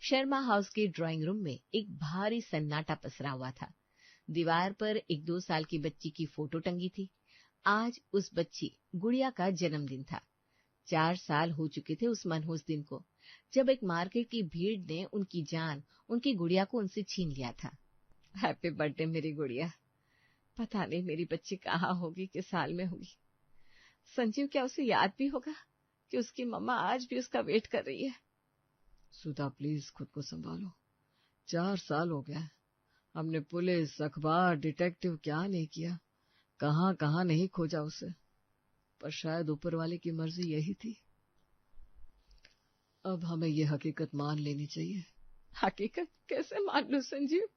Sharma house के drawing room में एक भारी सन्नाटा पसरा हुआ था। दीवार पर एक 2 साल की बच्ची की फोटो टंगी थी। आज उस बच्ची गुड़िया का जन्मदिन था। 4 साल हो चुके थे उस मनहूस दिन को, जब एक मार्केट की भीड़ ने उनकी जान, उनकी गुड़िया को उनसे छीन लिया था। हैप्पी बर्थडे मेरी गुड़िया। पता नहीं मेरी बच्ची कहाँ होगी, किस हाल में होगी। संजीव क्या उसे याद भी होगा कि उसकी मम्मा आज भी उसका वेट कर रही है? सुधा प्लीज खुद को संभालो। 4 साल हो गया, हमने पुलिस, अखबार, डिटेक्टिव क्या नहीं किया, कहाँ कहाँ नहीं खोजा उसे, पर शायद ऊपर वाले की मर्जी यही थी। अब हमें ये हकीकत मान लेनी चाहिए। हकीकत कैसे मान लूं संजीव?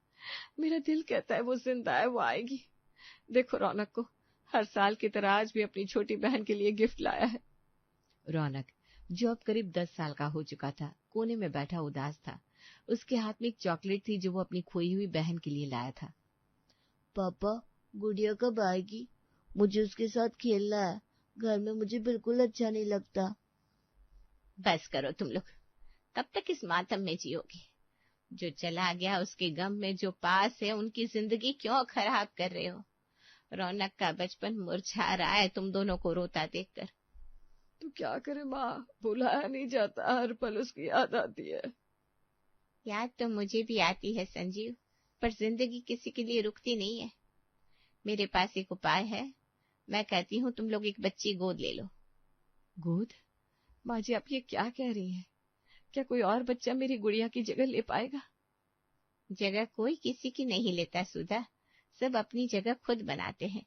मेरा दिल कहता है वो जिंदा है, वो आएगी। देखो रौनक को हर साल की तरह आज भी अपनी छोटी बहन के लिए गिफ्ट लाया है। रौनक, जो अब करीब 10 साल का हो चुका था, कोने में बैठा उदास था। उसके हाथ में एक चॉकलेट थी जो वो अपनी खोई हुई बहन के लिए लाया था। पापा, गुड़िया कब आएगी? मुझे उसके साथ खेलना है। घर में मुझे बिल्कुल अच्छा नहीं लगता। बस करो तुम लोग, कब तक इस मातम में जियोगे? जो चला गया उसके गम में जो पास है उनकी जिंदगी क्यों खराब कर रहे हो? रौनक का बचपन मुरझा रहा है तुम दोनों को रोता देखकर। तो क्या करे माँ, भुलाया नहीं जाता, हर पल उसकी याद आती है। याद तो मुझे भी आती है संजीव, पर जिंदगी किसी के लिए रुकती नहीं है। मेरे पास एक उपाय है, मैं कहती हूँ तुम लोग एक बच्ची गोद ले लो। गोद? माँ जी आप ये क्या कह रही हैं? क्या कोई और बच्चा मेरी गुड़िया की जगह ले पाएगा? जगह कोई किसी की नहीं लेता सुधा, सब अपनी जगह खुद बनाते हैं।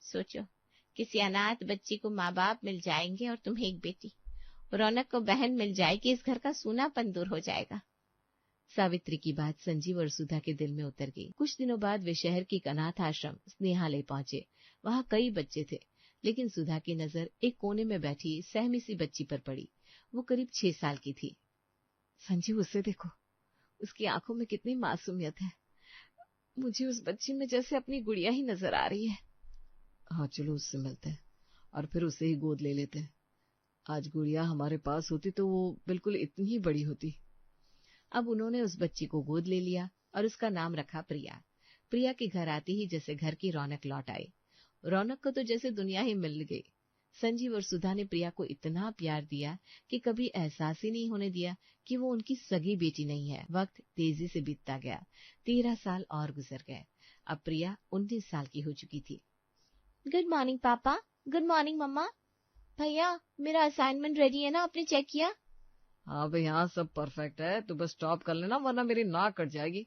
सोचो, किसी अनाथ बच्ची को माँ बाप मिल जाएंगे और तुम्हें एक बेटी, रौनक को बहन मिल जाएगी, इस घर का सूनापन दूर हो जाएगा। सावित्री की बात संजीव और सुधा के दिल में उतर गई। कुछ दिनों बाद वे शहर की एक अनाथ आश्रम स्नेहालय पहुंचे। वहां कई बच्चे थे, लेकिन सुधा की नजर एक कोने में बैठी सहमी सी बच्ची पर पड़ी। वो करीब 6 साल की थी। संजीव उसे देखो, उसकी आंखों में कितनी मासूमियत है। मुझे उस बच्ची में जैसे अपनी गुड़िया ही नजर आ रही है। हाँ चलो उससे मिलते हैं और फिर उसे ही गोद ले लेते हैं। आज गुड़िया हमारे पास होती तो वो बिल्कुल इतनी ही बड़ी होती। अब उन्होंने उस बच्ची को गोद ले लिया और उसका नाम रखा प्रिया। प्रिया के घर आते ही जैसे घर की रौनक लौट आई। रौनक को तो जैसे दुनिया ही मिल गई। संजीव और सुधा ने प्रिया को इतना प्यार दिया कि कभी एहसास ही नहीं होने दिया कि वो उनकी सगी बेटी नहीं है। वक्त तेजी से बीतता गया। 13 साल और गुजर गए। अब प्रिया 19 साल की हो चुकी थी। गुड मॉर्निंग पापा। गुड मॉर्निंग मम्मा। भैया मेरा असाइनमेंट रेडी है ना, आपने चेक किया? हाँ भाई हाँ, सब परफेक्ट है, तू बस टॉप कर लेना वरना मेरी नाक कट जाएगी।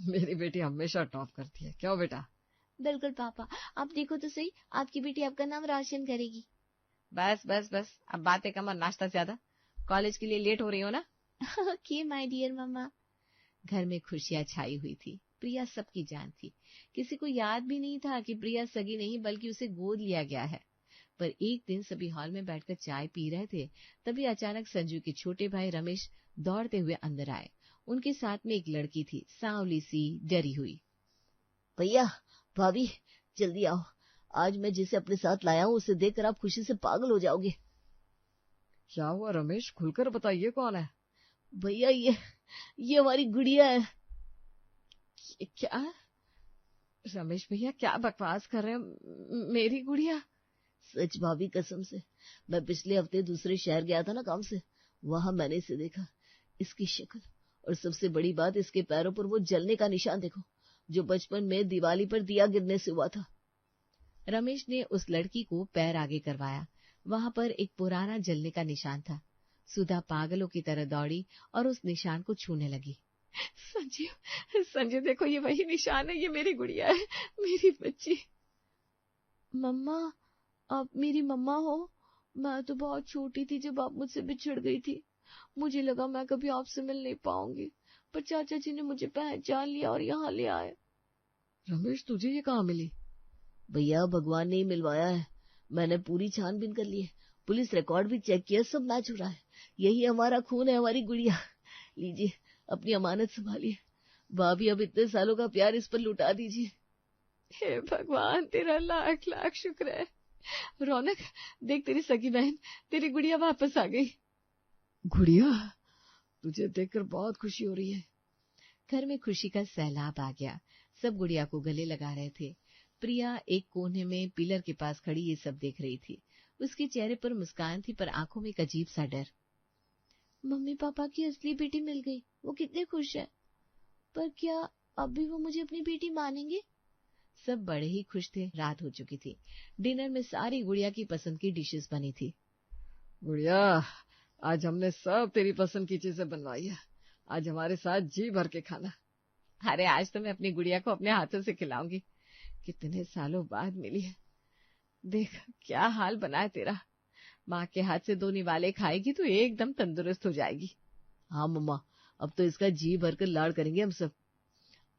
मेरी बेटी हमेशा टॉप करती है, क्यों बेटा? बिल्कुल पापा, आप देखो तो सही, आपकी बेटी आपका नाम रोशन करेगी। बस बस बस, अब बातें कम और नाश्ता ज्यादा। कॉलेज के लिए लेट हो रही हो ना? ओके माय डियर मम्मा। घर में खुशियां छाई हुई थी। प्रिया सबकी जान थी। किसी को याद भी नहीं था कि प्रिया सगी नहीं बल्कि उसे गोद लिया गया है। पर एक दिन सभी हॉल में बैठकर चाय पी रहे थे, तभी अचानक संजू के छोटे भाई रमेश दौड़ते हुए अंदर आए। उनके साथ में एक लड़की थी, सांवली सी, डरी हुई। भैया, भाभी, जल्दी आओ। आज मैं जिसे अपने साथ लाया हूँ उसे देखकर आप खुशी से पागल हो जाओगे। क्या हुआ रमेश, खुलकर बताइए कौन है? भैया ये हमारी गुड़िया है। क्या? रमेश भैया क्या बकवास कर रहे हैं? मेरी गुड़िया? सच भाभी, कसम से। मैं पिछले हफ्ते दूसरे शहर गया था ना काम से, वहां मैंने इसे देखा। इसकी शक्ल और सबसे बड़ी बात, इसके पैरों पर वो जलने का निशान देखो, जो बचपन में दिवाली पर दिया गिरने से हुआ था। रमेश ने उस लड़की को पैर आगे करवाया। वहां पर एक पुराना जलने का निशान था। सुधा पागलों की तरह दौड़ी और उस निशान को छूने लगी। संजीव देखो, ये वही निशान है, ये मेरी गुड़िया है, मेरी बच्ची। मम्मा, आप मेरी मम्मा हो? मैं तो बहुत छोटी थी जब आप मुझसे बिछड़ गई थी। मुझे लगा मैं कभी आपसे मिल नहीं पाऊंगी, पर चाचा जी ने मुझे पहचान लिया और यहाँ ले आए। रमेश तुझे ये कहाँ मिली? भैया, भगवान ने ही मिलवाया है। मैंने पूरी छानबीन कर ली है, पुलिस रिकॉर्ड भी चेक किया, सब मैच हो रहा है। यही हमारा खून है, हमारी गुड़िया। लीजिए, अपनी अमानत संभालिए। भाभी, अब इतने सालों का प्यार इस पर लुटा दीजिए। हे भगवान, तेरा लाख लाख शुक्र है। रौनक, देख तेरी सगी बहन, तेरी गुड़िया वापस आ गई। गुड़िया? तुझे देखकर बहुत खुशी हो रही है। घर में खुशी का सैलाब आ गया। सब गुड़िया को गले लगा रहे थे। प्रिया एक कोने में पिलर के पास खड़ी ये सब देख रही थी। उसके चेहरे पर मुस्कान थी, पर आंखों में एक अजीब सा डर। मम्मी पापा की असली बेटी मिल गई, वो कितने खुश है। पर क्या अब भी वो मुझे अपनी बेटी मानेंगे? सब बड़े ही खुश थे। रात हो चुकी थी। डिनर में सारी गुड़िया की पसंद की डिशेस बनी थी। गुड़िया, आज हमने सब तेरी पसंद की चीजें बनवाई है। आज हमारे साथ जी भर के खाना। अरे आज तो मैं अपनी गुड़िया को अपने हाथों से खिलाऊंगी। कितने सालों बाद मिली है। देख क्या हाल बना है तेरा। माँ के हाथ से 2 निवाले खाएगी तो एकदम तंदुरुस्त हो जाएगी। हाँ मम्मा, अब तो इसका जी भरकर लाड़ करेंगे हम सब।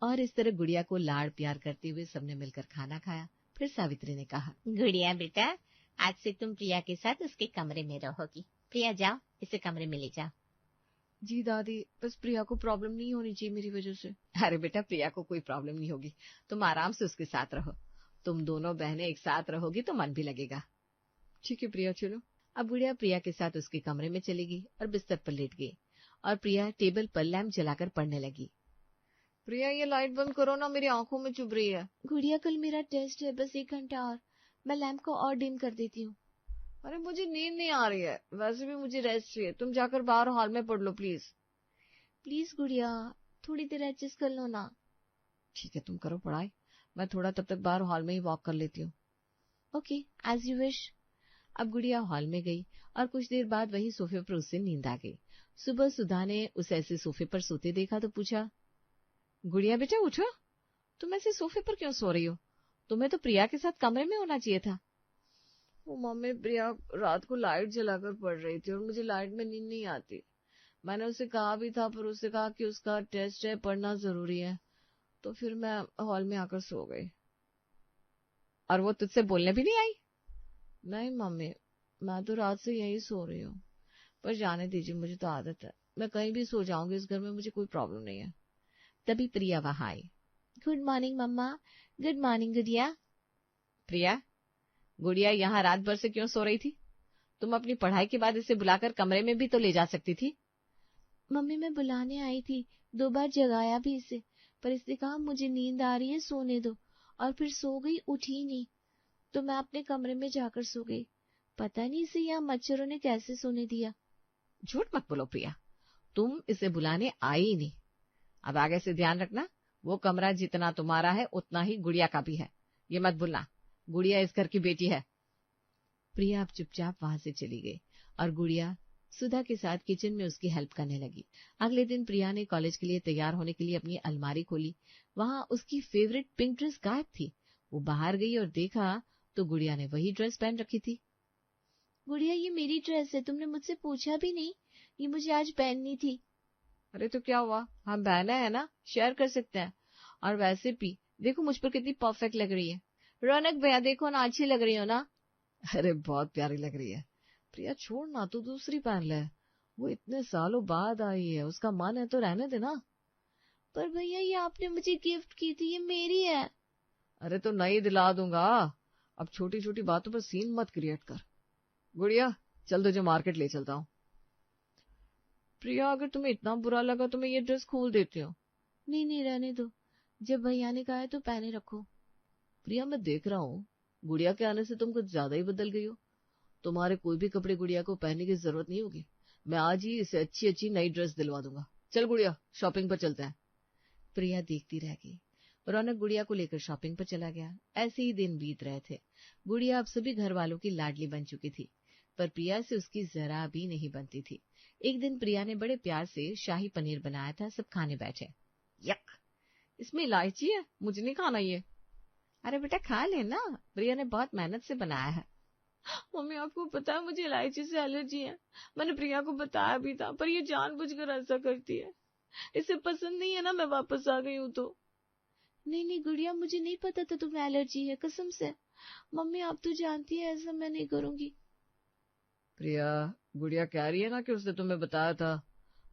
और इस तरह गुड़िया को लाड़ प्यार करते हुए सबने मिलकर खाना खाया। फिर सावित्री ने कहा, गुड़िया बेटा, आज से तुम प्रिया के साथ उसके कमरे में रहोगी। प्रिया जाओ, इसे कमरे में ले जाओ। जी दादी, बस प्रिया को प्रॉब्लम नहीं होनी चाहिए मेरी वजह से। अरे बेटा, प्रिया को कोई प्रॉब्लम नहीं होगी। तुम आराम से उसके साथ रहो। तुम दोनों बहनें एक साथ रहोगी तो मन भी लगेगा। ठीक है प्रिया, चलो। अब गुड़िया प्रिया के साथ उसके कमरे में चली गई और बिस्तर पर लेट गई और प्रिया टेबल पर लैंप जलाकर पढ़ने लगी। प्रिया, ये लाइट बंद करो ना, मेरी आंखों में चुभ रही है। गुड़िया, कल मेरा टेस्ट है, बस 1 घंटा और। मैं लैंप को और डिम कर देती हूँ। अरे मुझे नींद नहीं आ रही है, वैसे भी मुझे रेस्ट चाहिए। तुम जाकर बाहर हॉल में पढ़ लो प्लीज। प्लीज गुड़िया, थोड़ी देर एडजस्ट कर लो ना। ठीक है, तुम करो पढ़ाई, मैं थोड़ा तब तक बाहर हॉल में ही वॉक कर लेती हूँ। Okay, as you wish. अब गुड़िया हॉल में गई और कुछ देर बाद वही सोफे पर उससे नींद आ गई। सुबह सुधा ने उसे ऐसे सोफे पर सोते देखा तो पूछा, गुड़िया बेटा उठो, तुम ऐसे सोफे पर क्यों सो रही हो? तुम्हें तो प्रिया के साथ कमरे में होना चाहिए था। वो मम्मी, प्रिया रात को लाइट जलाकर पढ़ रही थी और मुझे लाइट में नींद नहीं आती। मैंने उसे कहा भी था, पर उसने कहा कि उसका टेस्ट है, पढ़ना जरूरी है, तो फिर मैं हॉल में आकर सो गई। और वो तुझसे बोलने भी नहीं आई? नहीं मम्मी, मैं तो रात से यही सो रही हूँ। पर जाने दीजिए, मुझे तो आदत है, मैं कहीं भी सो जाऊंगी, इस घर में मुझे कोई प्रॉब्लम नहीं है। तभी प्रिया वहां आई। गुड मॉर्निंग मम्मा। गुड मॉर्निंग गुड़िया। प्रिया, गुड़िया यहाँ रात भर से क्यों सो रही थी? तुम अपनी पढ़ाई के बाद इसे बुलाकर कमरे में भी तो ले जा सकती थी। मम्मी, मैं बुलाने आई थी, 2 बार जगाया भी इसे, पर इसने कहा मुझे नींद आ रही है, सोने दो, और फिर सो गई, उठी नहीं, तो मैं अपने कमरे में जाकर सो गई। पता नहीं इसे यहाँ मच्छरों ने कैसे सोने दिया। झूठ मत बोलो प्रिया, तुम इसे बुलाने आई ही नहीं। अब आगे से ध्यान रखना, वो कमरा जितना तुम्हारा है उतना ही गुड़िया का भी है, ये मत भूलना। गुड़िया इस घर की बेटी है। प्रिया अब चुपचाप वहां से चली गई और गुड़िया सुधा के साथ किचन में उसकी हेल्प करने लगी। अगले दिन प्रिया ने कॉलेज के लिए तैयार होने के लिए अपनी अलमारी खोली। वहां उसकी फेवरेट पिंक ड्रेस गायब थी। वो बाहर गई और देखा तो गुड़िया ने वही ड्रेस पहन रखी थी। गुड़िया, ये मेरी ड्रेस है, तुमने मुझसे पूछा भी नहीं, ये मुझे आज पहननी थी। अरे तो क्या हुआ, हम बहनें हैं ना, शेयर कर सकते हैं। और वैसे भी देखो मुझ पर कितनी परफेक्ट लग रही है। रौनक भैया देखो ना, अच्छी लग रही हो ना? अरे बहुत प्यारी लग रही है। प्रिया छोड़ ना, तू दूसरी पहन ले, वो इतने सालों बाद आई है, उसका मन है तो रहने देना। पर भैया, ये आपने मुझे गिफ्ट की थी, ये मेरी है। अरे तो नई दिला दूंगा, अब छोटी छोटी बातों पर सीन मत क्रिएट कर। गुड़िया चल, तुझे मार्केट ले चलता हूँ। प्रिया, अगर तुम्हें इतना बुरा लगा तो मैं ये ड्रेस खोल देती हूँ। नहीं नहीं, रहने दो, जब भैया ने कहा है तो पहने रखो। प्रिया, मैं देख रहा हूँ गुड़िया के आने से तुम कुछ ज्यादा ही बदल गई हो। तुम्हारे कोई भी कपड़े गुड़िया को पहनने की जरूरत नहीं होगी। मैं आज ही इसे अच्छी अच्छी नई ड्रेस दिलवा दूंगा। चल गुड़िया, शॉपिंग पर चलते हैं। प्रिया देखती रह गई। रौनक गुड़िया को लेकर शॉपिंग पर चला गया। ऐसे ही दिन बीत रहे थे। गुड़िया अब सभी घर वालों की लाडली बन चुकी थी, पर प्रिया से उसकी जरा भी नहीं बनती थी। एक दिन प्रिया ने बड़े प्यार से शाही पनीर बनाया था। सब खाने बैठे। यक, इसमें इलायची है, मुझे नहीं खाना ये। अरे बेटा खा लेना, प्रिया ने बहुत मेहनत से बनाया है। मम्मी, आपको पता है मुझे इलायची से एलर्जी है। मैंने प्रिया को बताया भी था, पर ये जानबूझकर ऐसा करती है। इसे पसंद नहीं है ना, मैं वापस आ गई हूँ तो। नहीं नहीं गुड़िया, मुझे नहीं पता था तुम्हें एलर्जी है, कसम से। मम्मी, आप तो जानती है ऐसा मैं नहीं करूंगी। प्रिया, गुड़िया कह रही है ना कि उसने तुम्हें बताया था,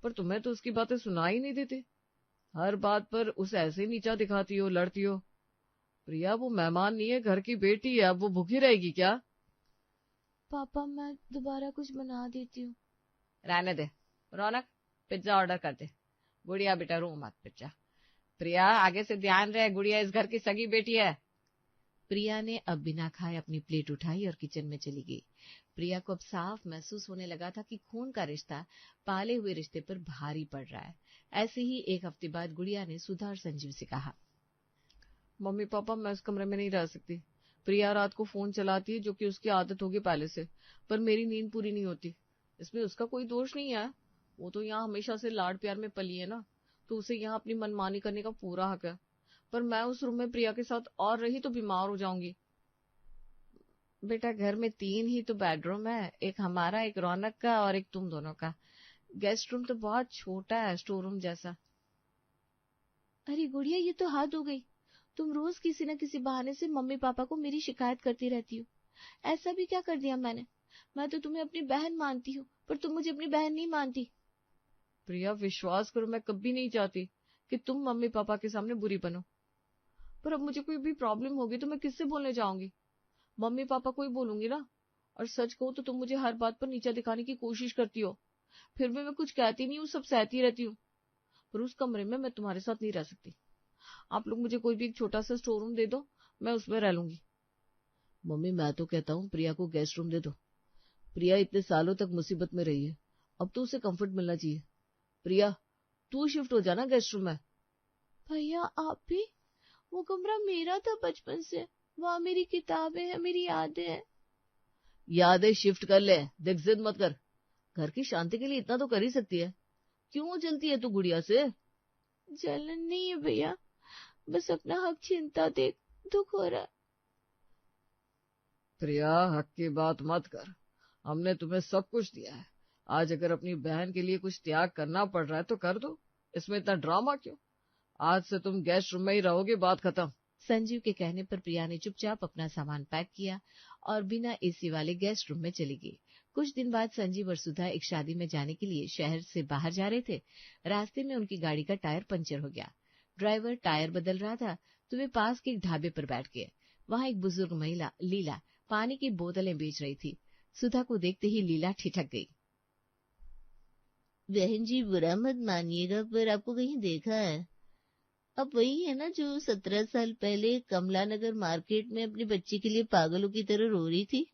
पर तुम्हें तो उसकी बातें सुनाई नहीं देती। हर बात पर उसे ऐसे ही नीचा दिखाती हो, लड़ती हो। प्रिया, वो मेहमान नहीं है, घर की बेटी है, अब वो भूखी रहेगी क्या? पापा, मैं दोबारा कुछ बना देती हूँ। रहने दे। रौनक, पिज्जा ऑर्डर कर दे। गुड़िया बेटा रो मत पिज्जा। प्रिया आगे से ध्यान रहे, गुड़िया इस घर की सगी बेटी है। प्रिया ने अब बिना खाए अपनी प्लेट उठाई और किचन में चली गई। प्रिया को अब साफ महसूस होने लगा था कि खून का रिश्ता पाले हुए रिश्ते पर भारी पड़ रहा है। ऐसे ही एक हफ्ते बाद गुड़िया ने सुधा और संजीव से कहा, मम्मी पापा मैं इस कमरे में नहीं रह सकती। प्रिया रात को फोन चलाती है, जो कि उसकी आदत होगी पहले से, पर मेरी नींद पूरी नहीं होती। इसमें उसका कोई दोष नहीं है, वो तो यहाँ हमेशा से लाड प्यार में पली है ना, तो उसे यहाँ अपनी मनमानी करने का पूरा हक है। पर मैं उस रूम में प्रिया के साथ और रही तो बीमार हो जाऊंगी। बेटा घर में 3 ही तो बेडरूम है, एक हमारा, एक रौनक का और एक तुम दोनों का। गेस्ट रूम तो बहुत छोटा है, स्टोर रूम जैसा। अरे गुड़िया ये तो हद हो गई। तुम रोज किसी न किसी बहाने से मम्मी पापा को मेरी शिकायत करती रहती हो। ऐसा भी क्या कर दिया मैंने? मैं तो तुम्हें अपनी बहन मानती हूँ, पर तुम मुझे अपनी बहन नहीं मानती। प्रिया विश्वास करो, मैं कभी नहीं चाहती कि तुम मम्मी पापा के सामने बुरी बनो, पर अब मुझे कोई भी प्रॉब्लम होगी तो मैं किससे बोलने जाऊंगी? मम्मी पापा को ही बोलूंगी ना। और सच कहूं तो तुम मुझे हर बात पर नीचा दिखाने की कोशिश करती हो, फिर भी मैं कुछ कहती नहीं हूँ, सब सहती रहती हूँ। पर उस कमरे में मैं तुम्हारे साथ नहीं रह सकती। आप लोग मुझे कोई भी एक छोटा सा स्टोर रूम दे दो, मैं उसमें रह लूंगी। मम्मी मैं तो कहता हूँ प्रिया को गेस्ट रूम दे दो। प्रिया इतने सालों तक मुसीबत में रही है, अब तो उसे कंफर्ट मिलना चाहिए। प्रिया तू शिफ्ट हो जाना गेस्ट रूम में। भैया आप भी? वो कमरा मेरा था बचपन से, वहाँ मेरी किताबें हैं, मेरी यादें हैं। यादें शिफ्ट कर ले, देख जिद मत कर। घर की शांति के लिए इतना तो कर ही सकती है। क्यों जलती है तू गुड़िया से? जलन नहीं है भैया, बस अपना हक छीनता देख दुख हो रहा है। प्रिया हक की बात मत कर, हमने तुम्हें सब कुछ दिया है। आज अगर अपनी बहन के लिए कुछ त्याग करना पड़ रहा है तो कर दो, इसमें इतना ड्रामा क्यों? आज से तुम गेस्ट रूम में ही रहोगे, बात खत्म। संजीव के कहने पर प्रिया ने चुपचाप अपना सामान पैक किया और बिना एसी वाले गेस्ट रूम में चली गई। कुछ दिन बाद संजीव और सुधा एक शादी में जाने के लिए शहर से बाहर जा रहे थे। रास्ते में उनकी गाड़ी का टायर पंचर हो गया। ड्राइवर टायर बदल रहा था तो वे पास के एक ढाबे पर बैठ गए। वहां एक बुजुर्ग महिला लीला पानी की बोतलें बेच रही थी। सुधा को देखते ही लीला ठिठक गई। बहन जी बुरा मत मानिएगा, पर आपको कहीं देखा है। अब वही है ना जो 17 साल पहले कमला नगर मार्केट में अपनी बच्ची के लिए पागलों की तरह रो रही थी।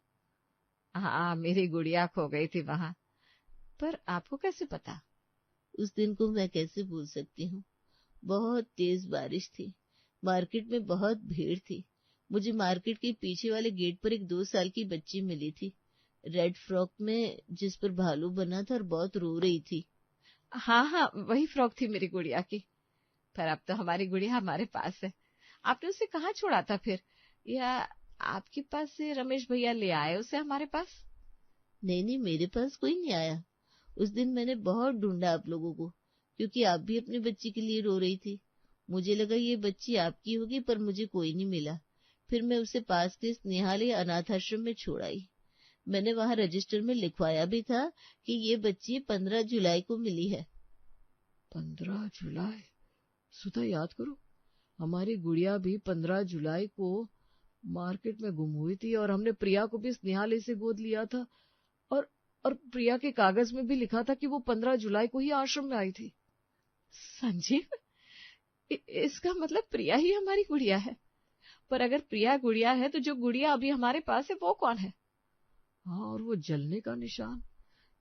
हाँ, मेरी गुड़िया खो गई थी वहां। पर आपको कैसे पता? उस दिन को मैं कैसे भूल सकती हूँ। बहुत तेज बारिश थी, मार्केट में बहुत भीड़ थी। मुझे मार्केट के पीछे वाले गेट पर एक 2 साल की बच्ची मिली थी, रेड फ्रॉक में जिस पर भालू बना था, और बहुत रो रही थी। हाँ, वही फ्रॉक थी मेरी गुड़िया की। पर अब तो हमारी गुड़िया हमारे पास है। आपने उसे कहाँ छोड़ा था फिर? या आपके पास से रमेश भैया ले आए उसे हमारे पास? नहीं, मेरे पास कोई नहीं आया। उस दिन मैंने बहुत ढूंढा आप लोगों को, क्योंकि आप भी अपनी बच्ची के लिए रो रही थी। मुझे लगा ये बच्ची आपकी होगी, पर मुझे कोई नहीं मिला। फिर मैं उसे पास के स्नेहालय अनाथ आश्रम में छोड़ आई। मैंने वहां रजिस्टर में लिखवाया भी था कि ये बच्ची 15 जुलाई को मिली है। 15 जुलाई? सुधा याद करो, हमारी गुड़िया भी 15 जुलाई को मार्केट में गुम हुई थी, और हमने प्रिया को भी स्नेहालय से गोद लिया था, और प्रिया के कागज में भी लिखा था कि वो 15 जुलाई को ही आश्रम में आई थी। संजीव, इसका मतलब प्रिया ही हमारी गुड़िया है। पर अगर प्रिया गुड़िया है तो जो गुड़िया अभी हमारे पास है वो कौन है? हाँ, और वो जलने का निशान,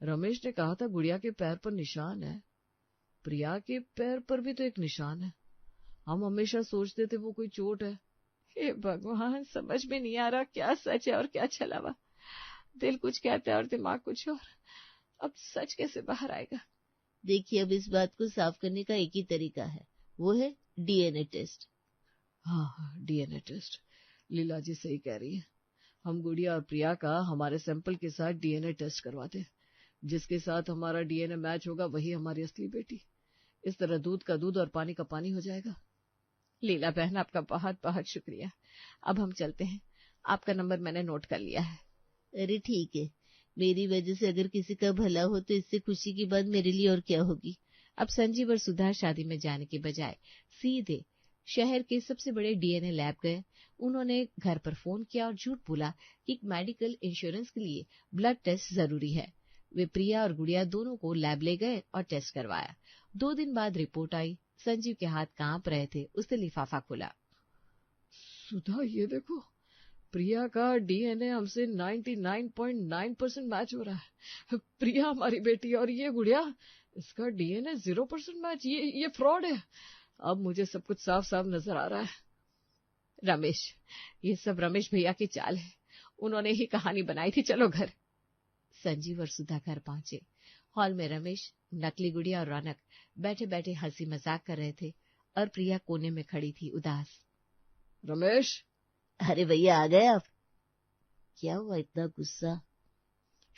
रमेश ने कहा था गुड़िया के पैर पर निशान है। प्रिया के पैर पर भी तो एक निशान है। हम हमेशा सोचते थे वो कोई चोट है। हे भगवान, समझ में नहीं आ रहा क्या सच है और क्या छलावा। दिल कुछ कहता है और दिमाग कुछ और। अब सच कैसे बाहर आएगा? देखिए, अब इस बात को साफ करने का एक ही तरीका है, वो है डीएनए टेस्ट। हाँ, डीएनए टेस्ट। लीला जी सही कह रही है। हम गुड़िया और प्रिया का हमारे सैंपल के साथ डीएनए टेस्ट करवाते हैं। जिसके साथ हमारा डीएनए मैच होगा वही हमारी असली बेटी। इस तरह दूध का दूध और पानी का पानी हो जाएगा। लीला बहन, आपका बहुत बहुत शुक्रिया। अब हम चलते हैं। आपका नंबर मैंने नोट कर लिया है। अरे ठीक है, मेरी वजह से अगर किसी का भला हो तो इससे खुशी की बात मेरे लिए और क्या होगी। अब संजीव और सुधा शादी में जाने के बजाय सीधे शहर के सबसे बड़े डीएनए लैब गए। उन्होंने घर पर फोन किया और झूठ बोला कि मेडिकल इंश्योरेंस के लिए ब्लड टेस्ट जरूरी है। वे प्रिया और गुड़िया दोनों को लैब ले गए और टेस्ट करवाया। 2 दिन बाद रिपोर्ट आई। संजीव के हाथ कांप रहे थे। उसने लिफाफा खोला। सुधा, ये देखो, प्रिया का डीएनए हमसे 99.9% मैच हो रहा है। प्रिया हमारी बेटी और ये गुड़िया, इसका डीएनए 0% मैच। ये फ्रॉड है। अब मुझे सब कुछ साफ साफ नजर आ रहा है। रमेश, ये सब रमेश भैया की चाल है। उन्होंने ही कहानी बनाई थी। चलो घर। संजीव और सुधा घर पहुंचे। हॉल में रमेश, नकली गुड़िया और रौनक बैठे बैठे हंसी मजाक कर रहे थे और प्रिया कोने में खड़ी थी उदास। रमेश, अरे भैया, आ गए आप? क्या हुआ इतना गुस्सा?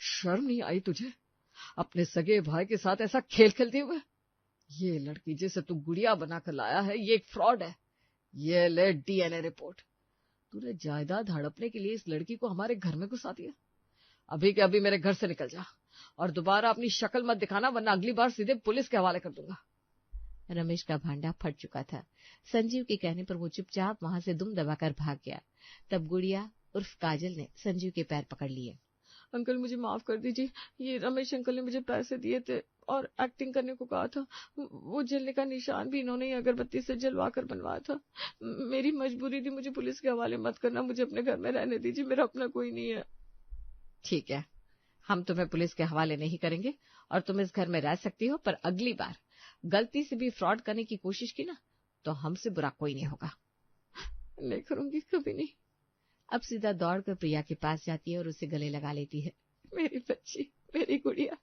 शर्म नहीं आई तुझे अपने सगे भाई के साथ ऐसा खेल खेलते हुए? ये लड़की जिसे तू गुड़िया बनाकर लाया है, ये एक फ्रॉड है। ये ले डीएनए रिपोर्ट। तूने जायदाद हड़पने के लिए इस लड़की को हमारे घर में घुसा दिया। अभी के अभी मेरे घर से निकल जा और दोबारा अपनी शक्ल मत दिखाना, वरना अगली बार सीधे पुलिस के हवाले कर दूंगा। रमेश का भांडा फट चुका था। संजीव के कहने पर वो चुपचाप वहां से दुम दबाकर भाग गया। तब गुड़िया उर्फ काजल ने संजीव के पैर पकड़ लिए। अंकल, मुझे माफ कर दीजिए। ये रमेश अंकल ने मुझे पैसे दिए थे और एक्टिंग करने को कहा था। वो जलने का निशान भी इन्होंने अगरबत्ती से जलवा कर बनवाया था। मेरी मजबूरी थी। मुझे पुलिस के हवाले मत करना। मुझे अपने घर में रहने दीजिए। मेरा अपना कोई नहीं है। ठीक है, हम तुम्हें पुलिस के हवाले नहीं करेंगे और तुम इस घर में रह सकती हो, पर अगली बार गलती से भी फ्रॉड करने की कोशिश की ना, तो हमसे बुरा कोई नहीं होगा। नहीं करूंगी, कभी नहीं। अब सीधा दौड़कर प्रिया के पास जाती है और उसे गले लगा लेती है। मेरी बच्ची, मेरी गुड़िया,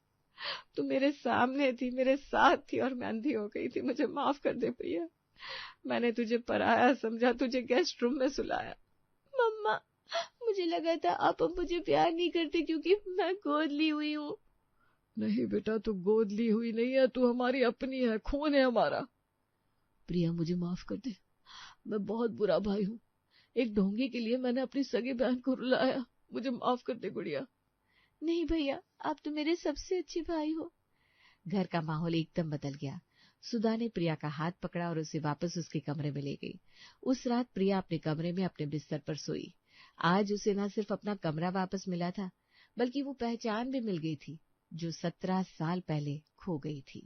तू मेरे सामने थी, मेरे साथ थी और मैं अंधी हो गई थी। मुझे माफ कर दे प्रिया। मैंने तुझे पराया समझा, तुझे गेस्ट रूम में सुलाया। मम्मा, मुझे लगा था आप अब मुझे प्यार नहीं करते क्योंकि मैं गोद ली हुई हूँ। नहीं बेटा, तू गोद ली हुई नहीं है। तू हमारी अपनी है, खून है हमारा। प्रिया, मुझे माफ कर दे। मैं बहुत बुरा भाई हूँ। एक ढोंगी के लिए मैंने अपनी सगी बहन को रुलाया। मुझे माफ कर दे गुड़िया। नहीं भैया, आप तो मेरे सबसे अच्छे भाई हो। घर का माहौल एकदम बदल गया। सुधा ने प्रिया का हाथ पकड़ा और उसे वापस उसके कमरे में ले गई। उस रात प्रिया अपने कमरे में अपने बिस्तर पर सोई। आज उसे न सिर्फ अपना कमरा वापस मिला था, बल्कि वो पहचान भी मिल गई थी जो 17 साल पहले खो गई थी।